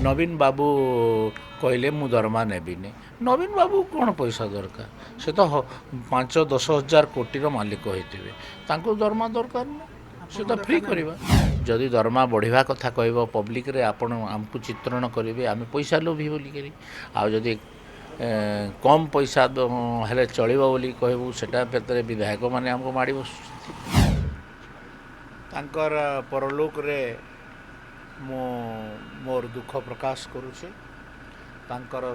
ନବୀନ ବାବୁ କହିଲେ ମୁଁ ଦରମା ନେବିନି। ନବୀନ ବାବୁ କ'ଣ ପଇସା ଦରକାର? ସେ ତ 5-10 ହଜାର କୋଟିର ମାଲିକ ହୋଇଥିବେ, ତାଙ୍କୁ ଦରମା ଦରକାର ନାହିଁ, ସେ ତ ଫ୍ରି କରିବା। ଯଦି ଦରମା ବଢ଼ିବା କଥା କହିବ ପବ୍ଲିକରେ, ଆପଣ ଆମକୁ ଚିତ୍ରଣ କରିବେ ଆମେ ପଇସା ଲୋଭି ବୋଲିକରି। ଆଉ ଯଦି କମ୍ ପଇସା ହେଲେ ଚଳିବ ବୋଲି କହିବୁ, ସେଟା ଭିତରେ ବିଧାୟକମାନେ ଆମକୁ ମାଡ଼ି ବସୁଛନ୍ତି। ତାଙ୍କର ପରଲୋକରେ ମୁଁ ମୋର ଦୁଃଖ ପ୍ରକାଶ କରୁଛି। ତାଙ୍କର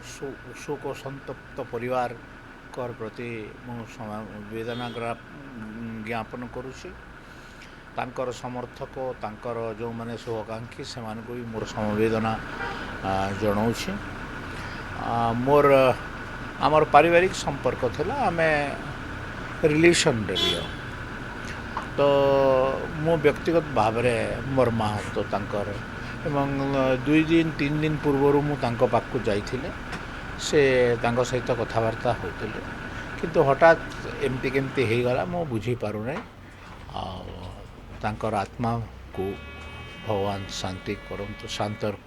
ଶୋକ ସନ୍ତପ୍ତ ପରିବାରଙ୍କର ପ୍ରତି ମୁଁ ବେଦନା ଜ୍ଞାପନ କରୁଛି। ତାଙ୍କର ସମର୍ଥକ, ତାଙ୍କର ଯେଉଁମାନେ ଶୁଭାକାଂକ୍ଷୀ, ସେମାନଙ୍କୁ ବି ମୋର ସମବେଦନା ଜଣାଉଛି। ଆମର ପାରିବାରିକ ସମ୍ପର୍କ ଥିଲା, ଆମେ ରିଲେସନ୍ରେ ବି। ତ ମୁଁ ବ୍ୟକ୍ତିଗତ ଭାବରେ ମୋର ମାହାତ୍ମ୍ୟ ତାଙ୍କର, ଏବଂ 2-3 ଦିନ ପୂର୍ବରୁ ମୁଁ ତାଙ୍କ ପାଖକୁ ଯାଇଥିଲି। ସେ ତାଙ୍କ ସହିତ କଥାବାର୍ତ୍ତା ହେଉଥିଲେ, କିନ୍ତୁ ହଠାତ୍ ଏମିତି କେମିତି ହେଇଗଲା ମୁଁ ବୁଝିପାରୁନାହିଁ। ଆଉ ତାଙ୍କର ଆତ୍ମାକୁ ଭଗବାନ ଶାନ୍ତ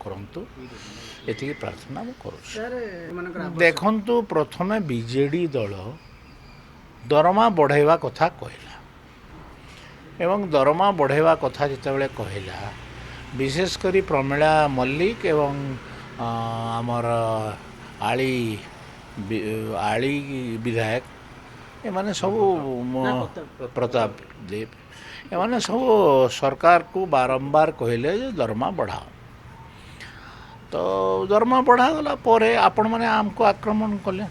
କରନ୍ତୁ, ଏତିକି ପ୍ରାର୍ଥନା ମୁଁ କରୁଛି। ଦେଖନ୍ତୁ, ପ୍ରଥମେ ବିଜେଡ଼ି ଦଳ ଦରମା ବଢ଼ାଇବା କଥା କହିଲା, ଏବଂ ଦରମା ବଢ଼ାଇବା କଥା ଯେତେବେଳେ କହିଲା, ବିଶେଷ କରି ପ୍ରମିଳା ମଲ୍ଲିକ ଏବଂ ଆମର ଆଳି ବିଧାୟକ, ଏମାନେ ସବୁ ପ୍ରତାପ ଦେବ, ଏମାନେ ସବୁ ସରକାରକୁ ବାରମ୍ବାର କହିଲେ ଯେ ଦରମା ବଢ଼ାଅ। ତ ଦରମା ବଢ଼ାଗଲା ପରେ ଆପଣମାନେ ଆମକୁ ଆକ୍ରମଣ କଲେ।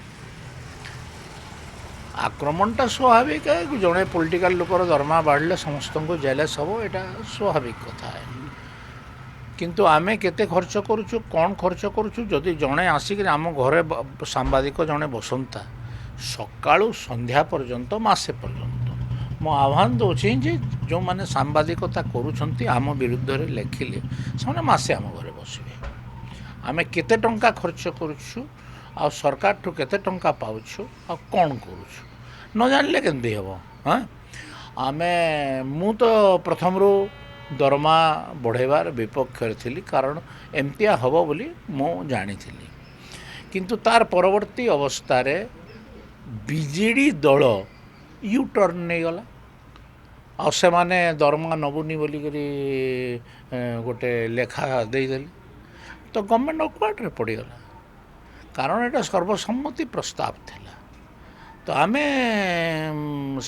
ଆକ୍ରମଣଟା ସ୍ୱାଭାବିକ। ଜଣେ ପଲିଟିକାଲ ଲୋକର ଦରମା ବାଢ଼ିଲେ ସମସ୍ତଙ୍କୁ ଜେଲସ୍ ହେବ, ଏଇଟା ସ୍ୱାଭାବିକ କଥା। କିନ୍ତୁ ଆମେ କେତେ ଖର୍ଚ୍ଚ କରୁଛୁ, କ'ଣ ଖର୍ଚ୍ଚ କରୁଛୁ? ଯଦି ଜଣେ ଆସିକିରି ଆମ ଘରେ ସାମ୍ବାଦିକ ଜଣେ ବସନ୍ତା ସକାଳୁ ସନ୍ଧ୍ୟା ପର୍ଯ୍ୟନ୍ତ, ମାସେ ପର୍ଯ୍ୟନ୍ତ, ମୁଁ ଆହ୍ୱାନ ଦେଉଛି ଯେ ଯେଉଁମାନେ ସାମ୍ବାଦିକତା କରୁଛନ୍ତି ଆମ ବିରୁଦ୍ଧରେ ଲେଖିଲେ, ସେମାନେ ମାସେ ଆମ ଘରେ ବସିବେ। ଆମେ କେତେ ଟଙ୍କା ଖର୍ଚ୍ଚ କରୁଛୁ, ଆଉ ସରକାରଠୁ କେତେ ଟଙ୍କା ପାଉଛୁ, ଆଉ କ'ଣ କରୁଛୁ, ନ ଜାଣିଲେ କେମିତି ହେବ? ମୁଁ ତ ପ୍ରଥମରୁ ଦରମା ବଢ଼ାଇବାର ବିପକ୍ଷରେ ଥିଲି, କାରଣ ଏମିତିଆ ହେବ ବୋଲି ମୁଁ ଜାଣିଥିଲି। କିନ୍ତୁ ତାର ପରବର୍ତ୍ତୀ ଅବସ୍ଥାରେ ବିଜେଡ଼ି ଦଳ ୟୁ-ଟର୍ନ ନେଇଗଲା, ଆଉ ସେମାନେ ଦରମା ନେବୁନି ବୋଲିକରି ଗୋଟେ ଲେଖା ଦେଇଦେଲେ। ତ ଗଭର୍ଣ୍ଣମେଣ୍ଟ ଅକ୍ୱାର୍ଡ଼ରେ ପଡ଼ିଗଲା, କାରଣ ଏଇଟା ସର୍ବସମ୍ମତି ପ୍ରସ୍ତାବ ଥିଲା। ତ ଆମେ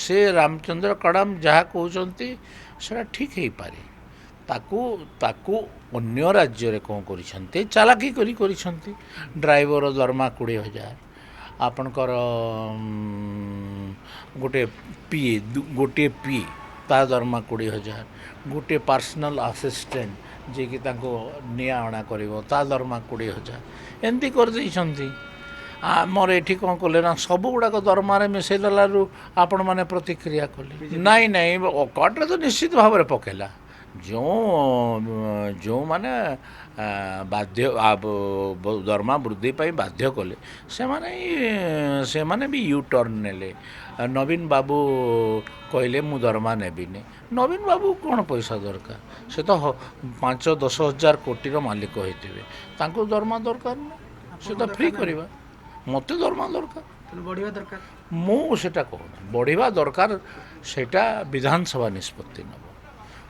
ସେ ରାମଚନ୍ଦ୍ର କଡ଼ାମ ଯାହା କହୁଛନ୍ତି ସେଇଟା ଠିକ୍ ହେଇପାରେ। ତାକୁ ଅନ୍ୟ ରାଜ୍ୟରେ କ'ଣ କରିଛନ୍ତି, ଚାଲାକି କରିଛନ୍ତି। ଡ୍ରାଇଭର ଦରମା 20,000, ଆପଣଙ୍କର ଗୋଟିଏ ପିଏ ତା ଦରମା 20,000, ଗୋଟିଏ ପର୍ସନାଲ୍ ଆସିଷ୍ଟାଣ୍ଟ ଯିଏକି ତାଙ୍କୁ ନିଆ ଅଣା କରିବ ତା ଦରମା 20,000, ଏମିତି କରିଦେଇଛନ୍ତି। ଆମର ଏଠି କ'ଣ କଲେ ନା, ସବୁଗୁଡ଼ାକ ଦରମାରେ ମିଶାଇ ଦେଲାରୁ ଆପଣମାନେ ପ୍ରତିକ୍ରିୟା କଲେ। ନାଇଁ, ଅକ୍ୱାର୍ଡ଼ରେ ତ ନିଶ୍ଚିତ ଭାବରେ ପକାଇଲା। ଯେଉଁମାନେ ଦରମା ବୃଦ୍ଧି ପାଇଁ ବାଧ୍ୟ କଲେ, ସେମାନେ ବି ୟୁ-ଟର୍ନ ନେଲେ। ନବୀନ ବାବୁ କହିଲେ ମୁଁ ଦରମା ନେବିନି। ନବୀନ ବାବୁ କ'ଣ ପଇସା ଦରକାର? ସେ ତ 5-10 ହଜାର କୋଟିର ମାଲିକ ହୋଇଥିବେ, ତାଙ୍କୁ ଦରମା ଦରକାର ନାହିଁ, ସେ ତ ଫ୍ରି କରିବା। ମୋତେ ଦରମା ଦରକାର, ମୁଁ ସେଟା କହୁନି। ବଢ଼ିବା ଦରକାର, ସେଇଟା ବିଧାନସଭା ନିଷ୍ପତ୍ତି ନେବ।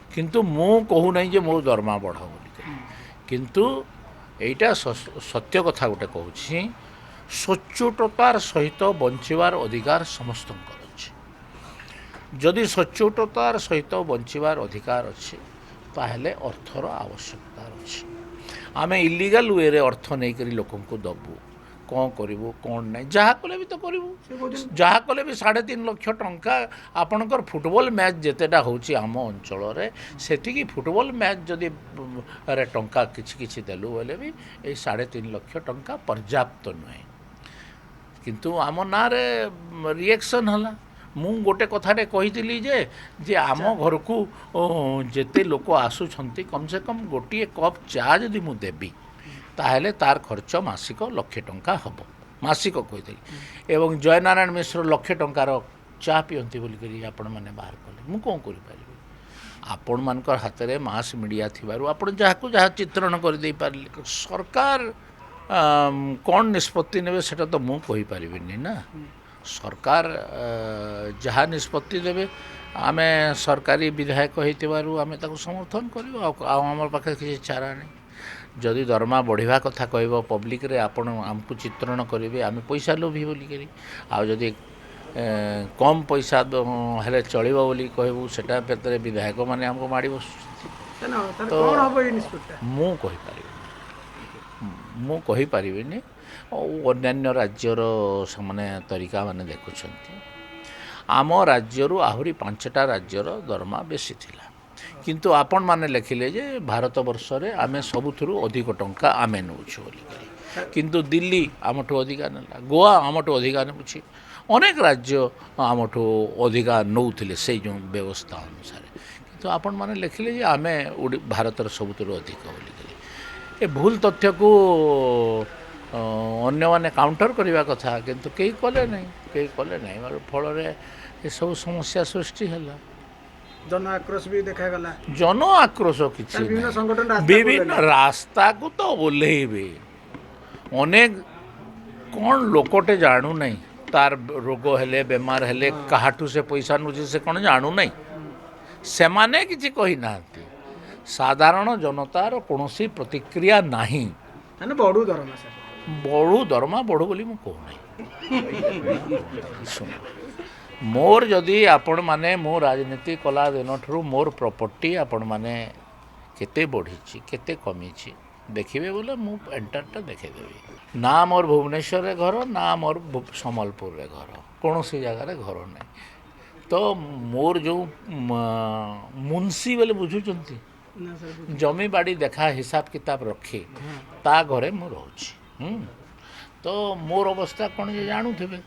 କିନ୍ତୁ ମୁଁ କହୁନାହିଁ ଯେ ମୋ ଦରମା ବଢ଼ାଅ ବୋଲି। କିନ୍ତୁ ଏଇଟା ସତ୍ୟ କଥା ଗୋଟେ କହୁଛି, ସଚ୍ଚୋଟତାର ସହିତ ବଞ୍ଚିବାର ଅଧିକାର ସମସ୍ତଙ୍କର ଅଛି। ଯଦି ସଚ୍ଚୋଟତାର ସହିତ ବଞ୍ଚିବାର ଅଧିକାର ଅଛି, ତାହେଲେ ଅର୍ଥର ଆବଶ୍ୟକତା ଅଛି। ଆମେ ଇଲିଗାଲ୍ ୱେରେ ଅର୍ଥ ନେଇକରି ଲୋକଙ୍କୁ ଦେବୁ, କ'ଣ କରିବୁ, କ'ଣ ନାହିଁ, ଯାହା କଲେ ବି ତ କରିବୁ। ଯାହା କଲେ ବି 3.5 ଲକ୍ଷ ଟଙ୍କା, ଆପଣଙ୍କର ଫୁଟବଲ ମ୍ୟାଚ୍ ଯେତେଟା ହେଉଛି ଆମ ଅଞ୍ଚଳରେ, ସେତିକି ଫୁଟବଲ ମ୍ୟାଚ୍ ଯଦି ଟଙ୍କା କିଛି ଦେଲୁ ବୋଲେ ବି ଏଇ 3.5 ଲକ୍ଷ ଟଙ୍କା ପର୍ଯ୍ୟାପ୍ତ ନୁହେଁ। କିନ୍ତୁ ଆମ ନାଁରେ ରିଏକ୍ସନ୍ ହେଲା। ମୁଁ ଗୋଟେ କଥାଟେ କହିଥିଲି ଯେ ଆମ ଘରକୁ ଯେତେ ଲୋକ ଆସୁଛନ୍ତି, କମ୍ ସେ କମ୍ ଗୋଟିଏ କପ୍ ଚା' ଯଦି ମୁଁ ଦେବି, ତାହେଲେ ତାର ଖର୍ଚ୍ଚ ମାସିକ 1,00,000 ଟଙ୍କା ହେବ, ମାସିକ କହିଥିଲି। ଏବଂ ଜୟନାରାୟଣ ମିଶ୍ର 1,00,000 ଟଙ୍କାର ଚା' ପିଅନ୍ତି ବୋଲିକରି ଆପଣମାନେ ବାହାର କଲେ, ମୁଁ କ'ଣ କରିପାରିବି? आपण मानकर हाथ में मास मीडिया थिबारु आपण जहाँ जहाँ चित्रण कर दे पारले सरकार कौन निष्पत्ति नेबे सेटा तो मु कहि परिबिनी ना सरकार जहाँ निष्पत्ति देवे आमे सरकारी विधायक होइतिबारु आमे ताको समर्थन करिबो आमर पाखे किसी चारा नहीं जदि दरमा बढ़िया कथा कहब पब्लिक रे आपण आमको चित्रण करेंगे आम पैसा लोभी बोलिकी आदि कम पैसा हेले चलो बोली कहबू सेटा पेतर विधायक मैंने आमको माड़ी बस तो मु कहीपरि अन्य राज्यर से तरीका माने देखुं आम राज्य आहरी 5टा राज्यर दरमा बेसी थिला किंतु आपण माने लिखिले जे भारत वर्ष रे आमे सबुथुरु अधिक टंका आमे नउछु बोली किंतु दिल्ली आमठू अधिका नेला गोवा आमठू अधिका नेउछि अनेक राज्य आमठू अधिका नउथिले से जो व्यवस्था अनुसार किंतु आपण माने लिखिले जे आमे भारतर सबुथुरु अधिक बोली ए भूल तथ्य को अन्य माने काउंटर करबा कथा किंतु केही कले नहीं फल रे ए सब समस्या सृष्टि होला जन आक्रोश भी देखा गला जन आक्रोश किछि विभिन्न रास्ता को तो ओल्हेबे अनेक कौन लोकटे जानू नहीं तार रोग हेले बेमार हेले काहाठू से पैसा नुची से कौन जानू नहीं से माने किछि कहि नांती साधारण जनतार कौनसी प्रतिक्रिया नहीं माने बड़ू दरमा बड़ू बोली मु कहू नहीं मोर जदि आपण माने मो राजनीति कला दिन ठुर मोर प्रॉपर्टी आपण माने केते बढ़ी केते कमी देखिए बोले मु एंटरटा देखेदेवी ना मोर भुवनेश्वर रे घर ना मोर सम्बलपुर रे घर कौन सी जगार घर नहीं तो मोर जो मुंशी बोले बुझुचंती जमी बाड़ी देखा हिसाब किताब रखी ता घरे मु रहूची तो मोर अवस्था कौन जे जानूथिबे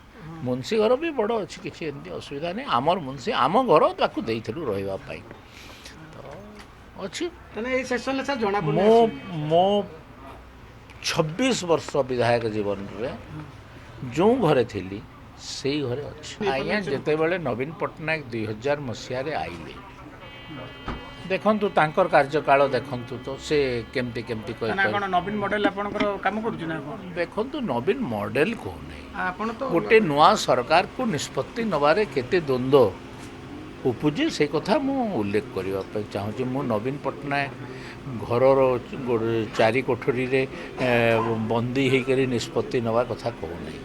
मुंशी घर भी बड़ अच्छी किसी एमती असुविधा नहीं आमर मुंशी आम घर ताकू देइथिलु रहिबा पाई तो अच्छी मो 26 वर्ष विधायक जीवन रे जो घरे थिली से घरे अच्छी आज्ञा जेते बेले नवीन पट्टनायक 2000 मसीह रे आइले देखंतु तांकर कार्यकाल देखंतु तो से केमती केमती नवीन मॉडल आपनकर काम करूची ना देखंतु नवीन मॉडल को नहीं आपण तो गोटे नुआ सरकार को निष्पत्ति नबारे केते द्वंद्व उपजे से कथा मु उल्लेख करबा चाहूँ मु नवीन पट्टनायक घरर 4 कोठरी रे बंदी होकर निष्पत्ति नवा कथा कहू नहीं।